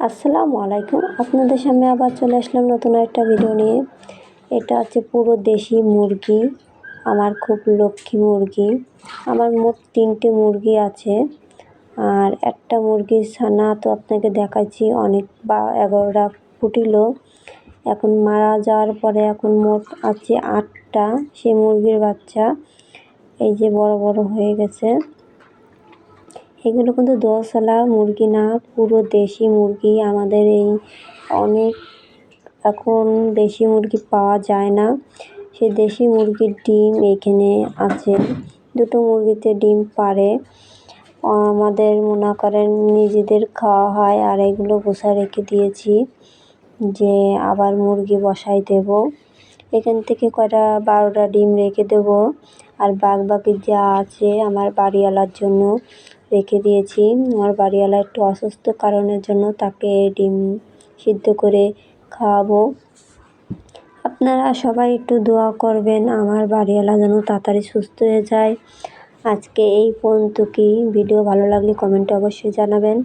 আসসালামু আলাইকুম। আপনাদের সামনে আবার চলে আসলাম নতুন একটা ভিডিও নিয়ে। এটা হচ্ছে পুরো দেশি মুরগি, আমার খুব লক্ষ্মী মুরগি। আমার মোট 3টে মুরগি আছে, আর একটা মুরগির ছানা তো আপনাকে দেখাচ্ছি, অনেক 11টা ফুটিল। এখন মারা যাওয়ার পরে এখন মোট আছে 8টা সেই মুরগির বাচ্চা। এই যে বড় বড় হয়ে গেছে। এগুলো কিন্তু দোয়াশালা মুরগি না, পুরো দেশি মুরগি। আমাদের এই অনেক এখন দেশি মুরগি পাওয়া যায় না। সেই দেশি মুরগির ডিম এখানে আছে, 2টো মুরগিতে ডিম পাড়ে। আমাদের মনে করেন নিজেদের খাওয়া হয়, আর এগুলো বসা রেখে দিয়েছি যে আবার মুরগি বসাই দেব। এখান থেকে কয়টা 12টা ডিম রেখে দেব, আর বাকি যা আছে আমার বাড়িওয়ালার জন্য রেখে দিয়েছি। আমার বাড়িওয়ালা একটু অসুস্থ কারণের জন্য তাকে ডিম সিদ্ধ করে খাওয়াবো। আপনারা সবাই একটু দোয়া করবেন আমার বাড়িওয়ালা যেন তাড়াতাড়ি সুস্থ হয়ে যায়। আজকে এই পর্যন্ত। কি ভিডিও ভালো লাগলে কমেন্টে অবশ্যই জানাবেন।